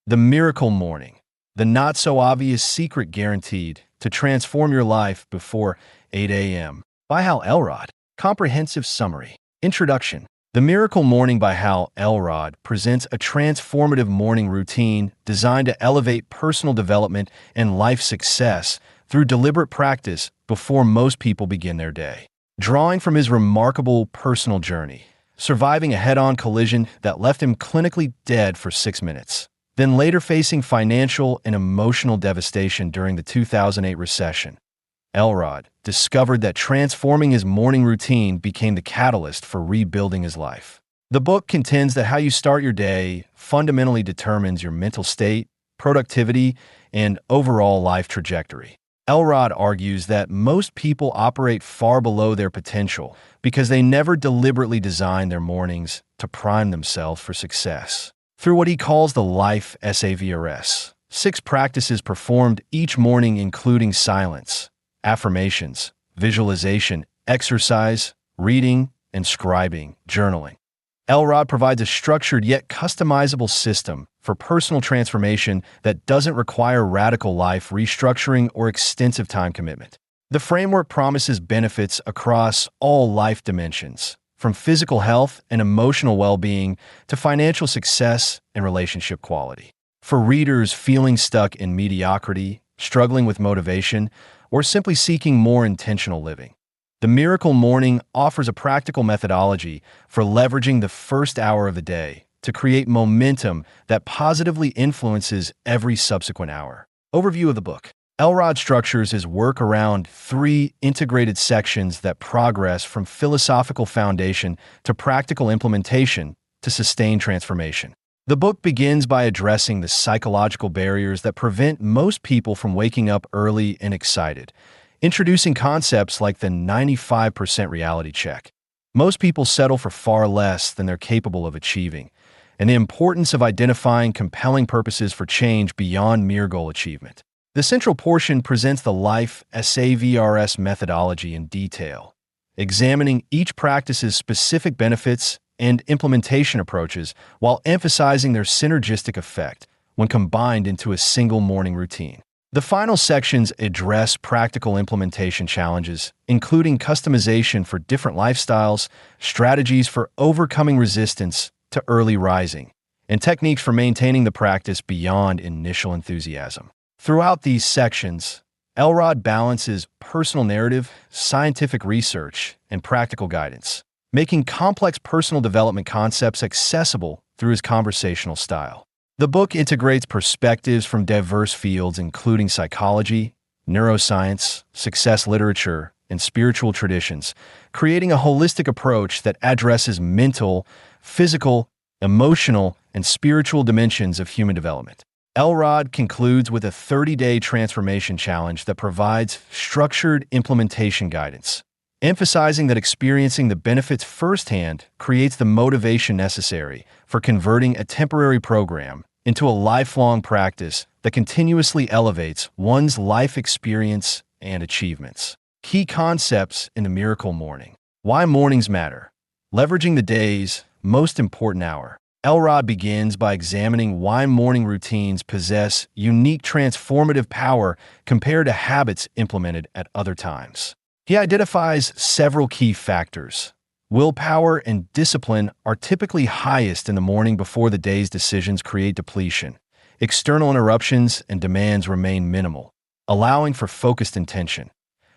The Miracle Morning, the not-so-obvious secret guaranteed to transform your life before 8 a.m. by Hal Elrod. Comprehensive Summary. Introduction. The Miracle Morning by Hal Elrod presents a transformative morning routine designed to elevate personal development and life success through deliberate practice before most people begin their day. Drawing from his remarkable personal journey, surviving a head-on collision that left him clinically dead for 6 minutes, then later facing financial and emotional devastation during the 2008 recession, Elrod discovered that transforming his morning routine became the catalyst for rebuilding his life. The book contends that how you start your day fundamentally determines your mental state, productivity, and overall life trajectory. Elrod argues that most people operate far below their potential because they never deliberately design their mornings to prime themselves for success. Through what he calls the life S.A.V.E.R.S, 6 practices performed each morning including silence, affirmations, visualization, exercise, reading, and scribing, journaling. Elrod provides a structured yet customizable system for personal transformation that doesn't require radical life restructuring or extensive time commitment. The framework promises benefits across all life dimensions, from physical health and emotional well-being to financial success and relationship quality. For readers feeling stuck in mediocrity, struggling with motivation, or simply seeking more intentional living, The Miracle Morning offers a practical methodology for leveraging the first hour of the day to create momentum that positively influences every subsequent hour. Overview of the book. Elrod structures his work around 3 integrated sections that progress from philosophical foundation to practical implementation to sustained transformation. The book begins by addressing the psychological barriers that prevent most people from waking up early and excited, introducing concepts like the 95% reality check. Most people settle for far less than they're capable of achieving, and the importance of identifying compelling purposes for change beyond mere goal achievement. The central portion presents the life S.A.V.E.R.S methodology in detail, examining each practice's specific benefits and implementation approaches while emphasizing their synergistic effect when combined into a single morning routine. The final sections address practical implementation challenges, including customization for different lifestyles, strategies for overcoming resistance to early rising, and techniques for maintaining the practice beyond initial enthusiasm. Throughout these sections, Elrod balances personal narrative, scientific research, and practical guidance, making complex personal development concepts accessible through his conversational style. The book integrates perspectives from diverse fields including psychology, neuroscience, success literature, and spiritual traditions, creating a holistic approach that addresses mental, physical, emotional, and spiritual dimensions of human development. Elrod concludes with a 30-day transformation challenge that provides structured implementation guidance, emphasizing that experiencing the benefits firsthand creates the motivation necessary for converting a temporary program into a lifelong practice that continuously elevates one's life experience and achievements. Key concepts in the Miracle Morning. Why mornings matter. Leveraging the day's most important hour. Elrod begins by examining why morning routines possess unique transformative power compared to habits implemented at other times. He identifies several key factors. Willpower and discipline are typically highest in the morning before the day's decisions create depletion. External interruptions and demands remain minimal, allowing for focused intention.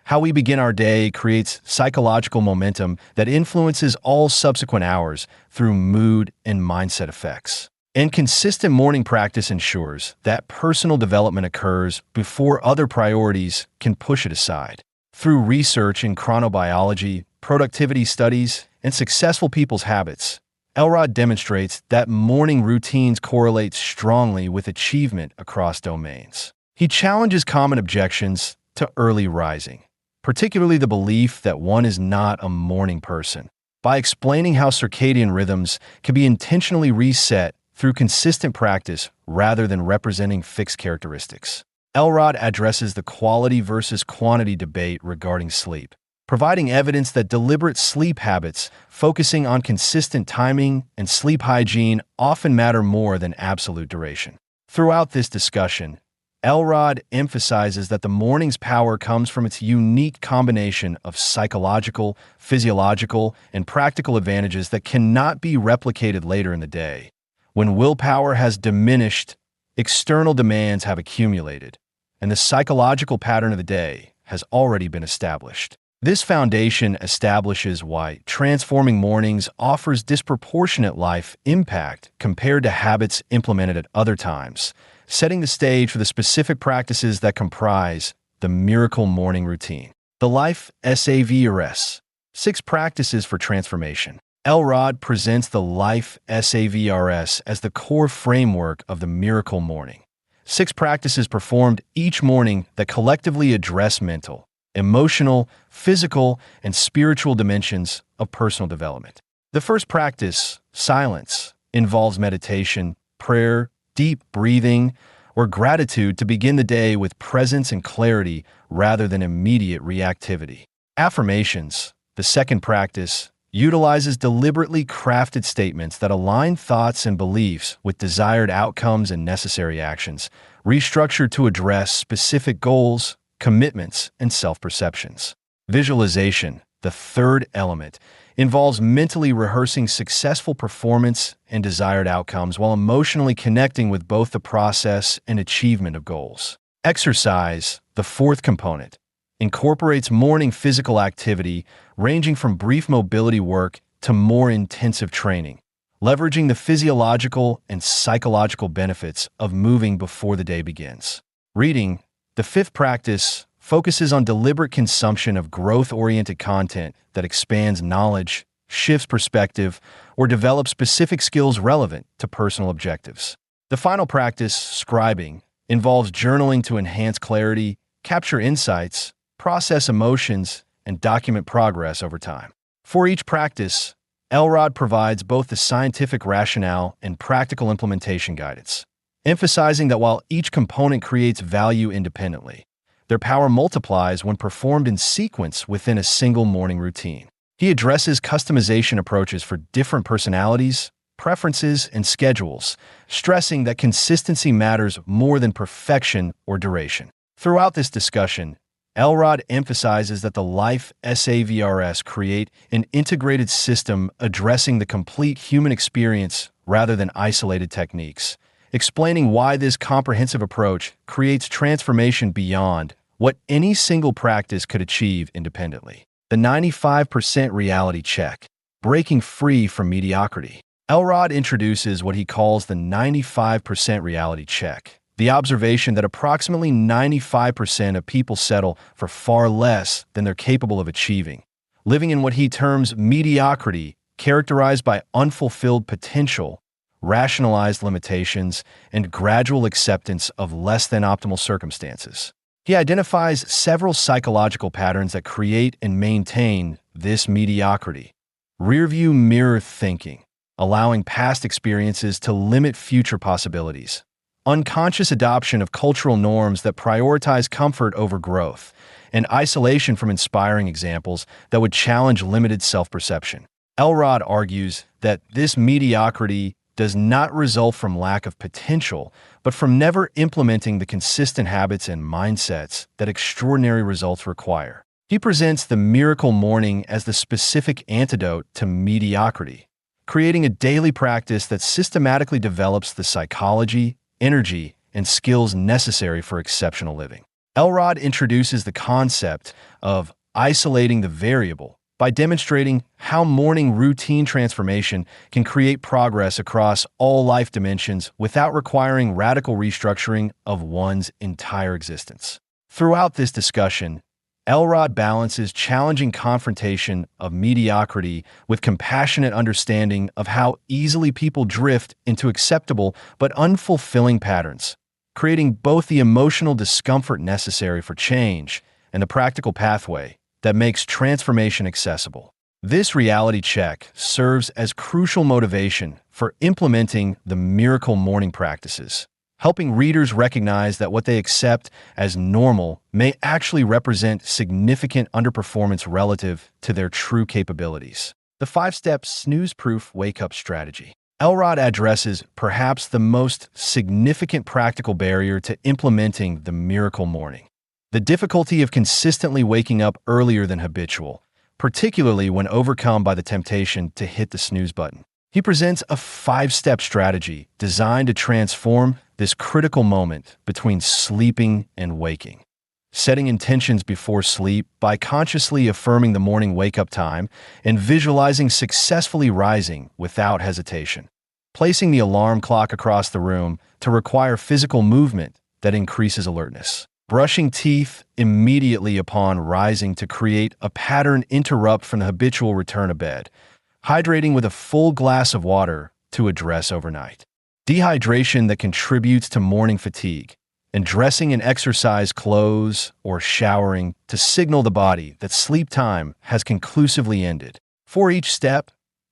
How we begin our day creates psychological momentum that influences all subsequent hours through mood and mindset effects. And consistent morning practice ensures that personal development occurs before other priorities can push it aside. Through research in chronobiology, productivity studies, and successful people's habits, Elrod demonstrates that morning routines correlate strongly with achievement across domains. He challenges common objections to early rising, particularly the belief that one is not a morning person, by explaining how circadian rhythms can be intentionally reset through consistent practice rather than representing fixed characteristics. Elrod addresses the quality versus quantity debate regarding sleep, providing evidence that deliberate sleep habits focusing on consistent timing and sleep hygiene often matter more than absolute duration. Throughout this discussion, Elrod emphasizes that the morning's power comes from its unique combination of psychological, physiological, and practical advantages that cannot be replicated later in the day. When willpower has diminished, external demands have accumulated, and the psychological pattern of the day has already been established. This foundation establishes why transforming mornings offers disproportionate life impact compared to habits implemented at other times, setting the stage for the specific practices that comprise the miracle morning routine. The Life S.A.V.E.R.S. 6 Practices for Transformation. Elrod presents the Life S.A.V.E.R.S. as the core framework of the miracle morning. 6 practices performed each morning that collectively address mental, emotional, physical, and spiritual dimensions of personal development. The first practice, silence, involves meditation, prayer, deep breathing, or gratitude to begin the day with presence and clarity rather than immediate reactivity. Affirmations, the second practice, utilizes deliberately crafted statements that align thoughts and beliefs with desired outcomes and necessary actions, restructured to address specific goals, commitments, and self-perceptions. Visualization, the third element, involves mentally rehearsing successful performance and desired outcomes while emotionally connecting with both the process and achievement of goals. Exercise, the fourth component, incorporates morning physical activity ranging from brief mobility work to more intensive training, leveraging the physiological and psychological benefits of moving before the day begins. Reading, the fifth practice, focuses on deliberate consumption of growth-oriented content that expands knowledge, shifts perspective, or develops specific skills relevant to personal objectives. The final practice, scribing, involves journaling to enhance clarity, capture insights, process emotions, and document progress over time. For each practice, Elrod provides both the scientific rationale and practical implementation guidance, emphasizing that while each component creates value independently, their power multiplies when performed in sequence within a single morning routine. He addresses customization approaches for different personalities, preferences, and schedules, stressing that consistency matters more than perfection or duration. Throughout this discussion, Elrod emphasizes that the Life S.A.V.E.R.S. create an integrated system addressing the complete human experience rather than isolated techniques, explaining why this comprehensive approach creates transformation beyond what any single practice could achieve independently. The 95% reality check, breaking free from mediocrity. Elrod introduces what he calls the 95% reality check, the observation that approximately 95% of people settle for far less than they're capable of achieving, living in what he terms mediocrity, characterized by unfulfilled potential, rationalized limitations, and gradual acceptance of less than optimal circumstances. He identifies several psychological patterns that create and maintain this mediocrity. Rearview mirror thinking, allowing past experiences to limit future possibilities. Unconscious adoption of cultural norms that prioritize comfort over growth, and isolation from inspiring examples that would challenge limited self-perception. Elrod argues that this mediocrity does not result from lack of potential, but from never implementing the consistent habits and mindsets that extraordinary results require. He presents the miracle morning as the specific antidote to mediocrity, creating a daily practice that systematically develops the psychology, energy, and skills necessary for exceptional living. Elrod introduces the concept of isolating the variable by demonstrating how morning routine transformation can create progress across all life dimensions without requiring radical restructuring of one's entire existence. Throughout this discussion, Elrod balances challenging confrontation of mediocrity with compassionate understanding of how easily people drift into acceptable but unfulfilling patterns, creating both the emotional discomfort necessary for change and the practical pathway that makes transformation accessible. This reality check serves as crucial motivation for implementing the miracle morning practices, helping readers recognize that what they accept as normal may actually represent significant underperformance relative to their true capabilities. The 5-step snooze-proof wake-up strategy. Elrod addresses perhaps the most significant practical barrier to implementing the miracle morning: the difficulty of consistently waking up earlier than habitual, particularly when overcome by the temptation to hit the snooze button. He presents a 5-step strategy designed to transform this critical moment between sleeping and waking. Setting intentions before sleep by consciously affirming the morning wake-up time and visualizing successfully rising without hesitation. Placing the alarm clock across the room to require physical movement that increases alertness. Brushing teeth immediately upon rising to create a pattern interrupt from the habitual return to bed. Hydrating with a full glass of water to address overnight dehydration that contributes to morning fatigue, and dressing in exercise clothes or showering to signal the body that sleep time has conclusively ended. For each step,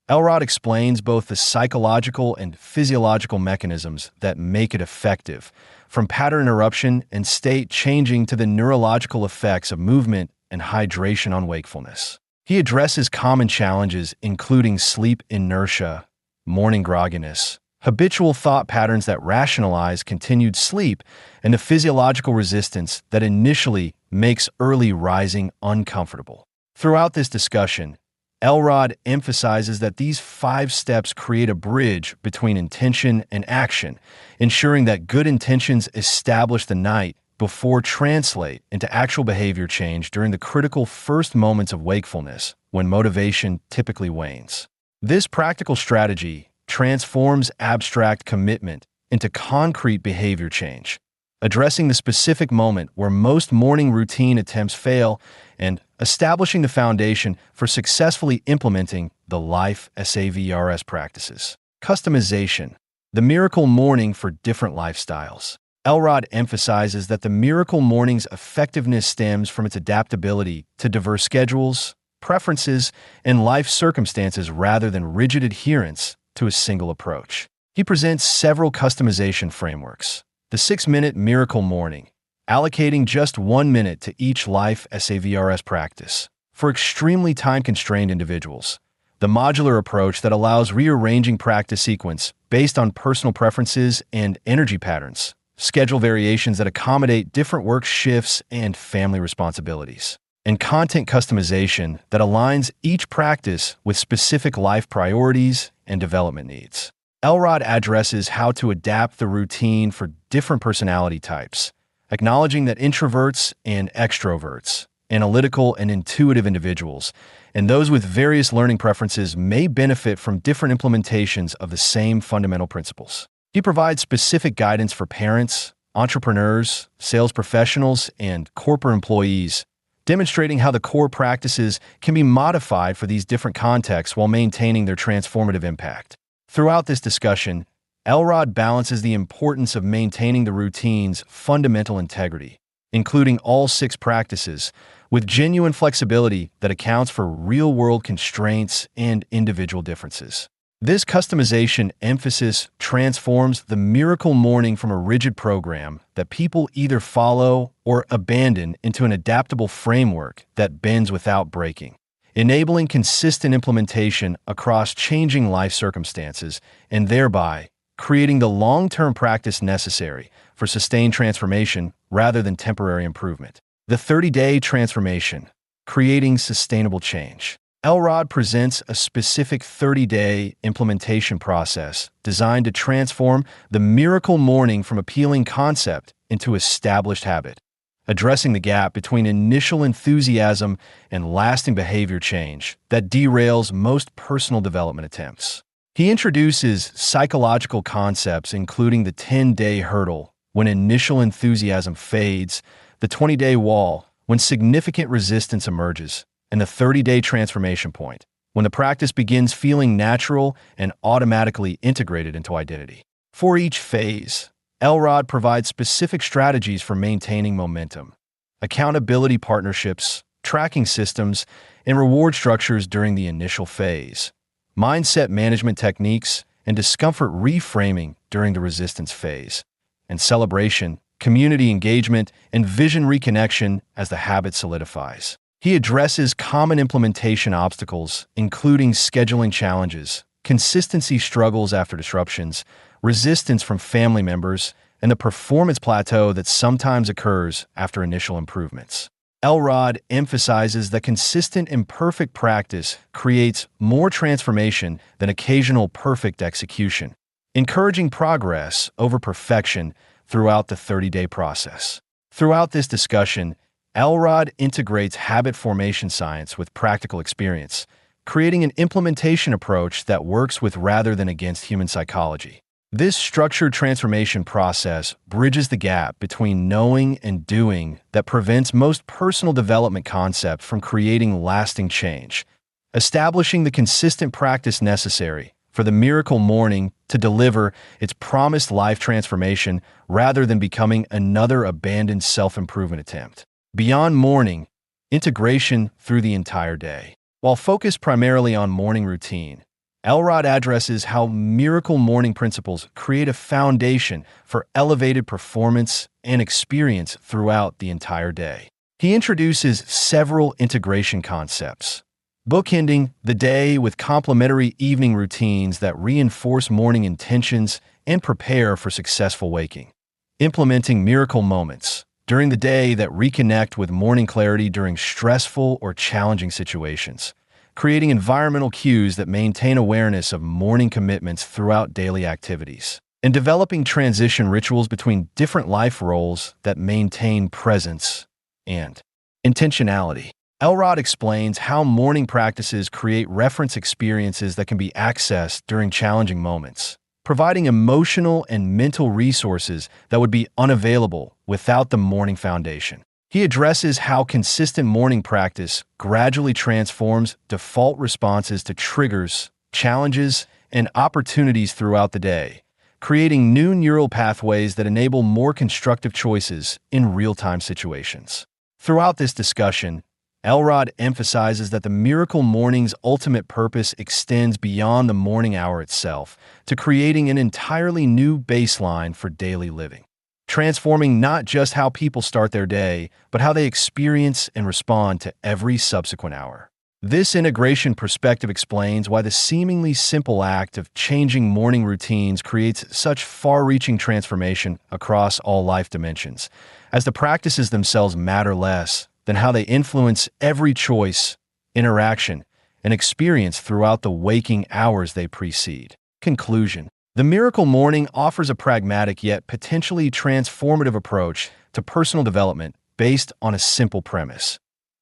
Elrod explains both the psychological and physiological mechanisms that make it effective, from pattern interruption and state changing to the neurological effects of movement and hydration on wakefulness. He addresses common challenges including sleep inertia, morning grogginess, habitual thought patterns that rationalize continued sleep, and the physiological resistance that initially makes early rising uncomfortable. Throughout this discussion, Elrod emphasizes that these 5 steps create a bridge between intention and action, ensuring that good intentions established the night before translate into actual behavior change during the critical first moments of wakefulness when motivation typically wanes. This practical strategy transforms abstract commitment into concrete behavior change, addressing the specific moment where most morning routine attempts fail and establishing the foundation for successfully implementing the life S.A.V.E.R.S practices. Customization, the miracle morning for different lifestyles. Elrod emphasizes that the miracle morning's effectiveness stems from its adaptability to diverse schedules, preferences, and life circumstances rather than rigid adherence to a single approach. He presents several customization frameworks. The 6-minute miracle morning, allocating just 1 minute to each life S.A.V.E.R.S practice. For extremely time-constrained individuals, the modular approach that allows rearranging practice sequence based on personal preferences and energy patterns. Schedule variations that accommodate different work shifts and family responsibilities, and content customization that aligns each practice with specific life priorities and development needs. Elrod addresses how to adapt the routine for different personality types, acknowledging that introverts and extroverts, analytical and intuitive individuals, and those with various learning preferences may benefit from different implementations of the same fundamental principles. He provides specific guidance for parents, entrepreneurs, sales professionals, and corporate employees, demonstrating how the core practices can be modified for these different contexts while maintaining their transformative impact. Throughout this discussion, Elrod balances the importance of maintaining the routine's fundamental integrity, including all 6 practices, with genuine flexibility that accounts for real-world constraints and individual differences. This customization emphasis transforms the miracle morning from a rigid program that people either follow or abandon into an adaptable framework that bends without breaking, enabling consistent implementation across changing life circumstances and thereby creating the long-term practice necessary for sustained transformation rather than temporary improvement. The 30-day transformation, creating sustainable change. Elrod presents a specific 30-day implementation process designed to transform the miracle morning from appealing concept into established habit, addressing the gap between initial enthusiasm and lasting behavior change that derails most personal development attempts. He introduces psychological concepts including the 10-day hurdle, when initial enthusiasm fades, the 20-day wall, when significant resistance emerges, and the 30-day transformation point, when the practice begins feeling natural and automatically integrated into identity. For each phase, Elrod provides specific strategies for maintaining momentum, accountability partnerships, tracking systems, and reward structures during the initial phase, mindset management techniques, and discomfort reframing during the resistance phase, and celebration, community engagement, and vision reconnection as the habit solidifies. He addresses common implementation obstacles, including scheduling challenges, consistency struggles after disruptions, resistance from family members, and the performance plateau that sometimes occurs after initial improvements. Elrod emphasizes that consistent imperfect practice creates more transformation than occasional perfect execution, encouraging progress over perfection throughout the 30-day process. Throughout this discussion, Elrod integrates habit formation science with practical experience, creating an implementation approach that works with rather than against human psychology. This structured transformation process bridges the gap between knowing and doing that prevents most personal development concepts from creating lasting change, establishing the consistent practice necessary for the miracle morning to deliver its promised life transformation rather than becoming another abandoned self-improvement attempt. Beyond morning, integration through the entire day. While focused primarily on morning routine, Elrod addresses how miracle morning principles create a foundation for elevated performance and experience throughout the entire day. He introduces several integration concepts, bookending the day with complementary evening routines that reinforce morning intentions and prepare for successful waking. Implementing miracle moments during the day that reconnect with morning clarity during stressful or challenging situations, creating environmental cues that maintain awareness of morning commitments throughout daily activities, and developing transition rituals between different life roles that maintain presence and intentionality. Elrod explains how morning practices create reference experiences that can be accessed during challenging moments, providing emotional and mental resources that would be unavailable without the morning foundation. He addresses how consistent morning practice gradually transforms default responses to triggers, challenges, and opportunities throughout the day, creating new neural pathways that enable more constructive choices in real-time situations. Throughout this discussion, Elrod emphasizes that the miracle morning's ultimate purpose extends beyond the morning hour itself to creating an entirely new baseline for daily living, transforming not just how people start their day, but how they experience and respond to every subsequent hour. This integration perspective explains why the seemingly simple act of changing morning routines creates such far-reaching transformation across all life dimensions, as the practices themselves matter less than how they influence every choice, interaction, and experience throughout the waking hours they precede. Conclusion. The miracle morning offers a pragmatic yet potentially transformative approach to personal development based on a simple premise.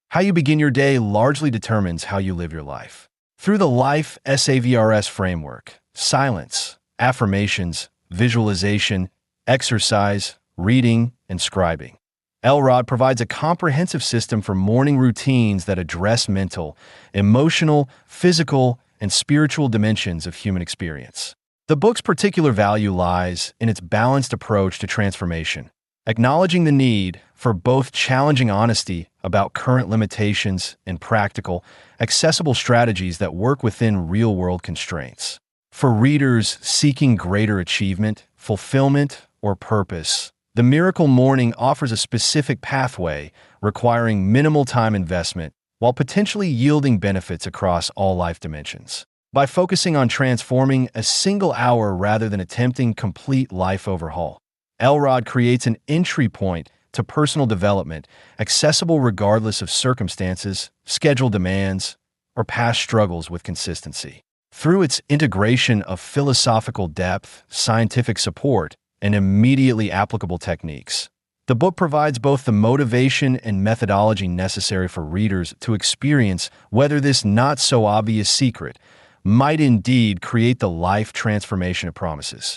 How you begin your day largely determines how you live your life. Through the Life S.A.V.E.R.S framework, silence, affirmations, visualization, exercise, reading, and scribing, Elrod provides a comprehensive system for morning routines that address mental, emotional, physical, and spiritual dimensions of human experience. The book's particular value lies in its balanced approach to transformation, acknowledging the need for both challenging honesty about current limitations and practical, accessible strategies that work within real-world constraints. For readers seeking greater achievement, fulfillment, or purpose, the miracle morning offers a specific pathway requiring minimal time investment while potentially yielding benefits across all life dimensions. By focusing on transforming a single hour rather than attempting complete life overhaul, Elrod creates an entry point to personal development accessible regardless of circumstances, schedule demands, or past struggles with consistency. Through its integration of philosophical depth, scientific support, and immediately applicable techniques, the book provides both the motivation and methodology necessary for readers to experience whether this not-so-obvious secret might indeed create the life transformation it promises.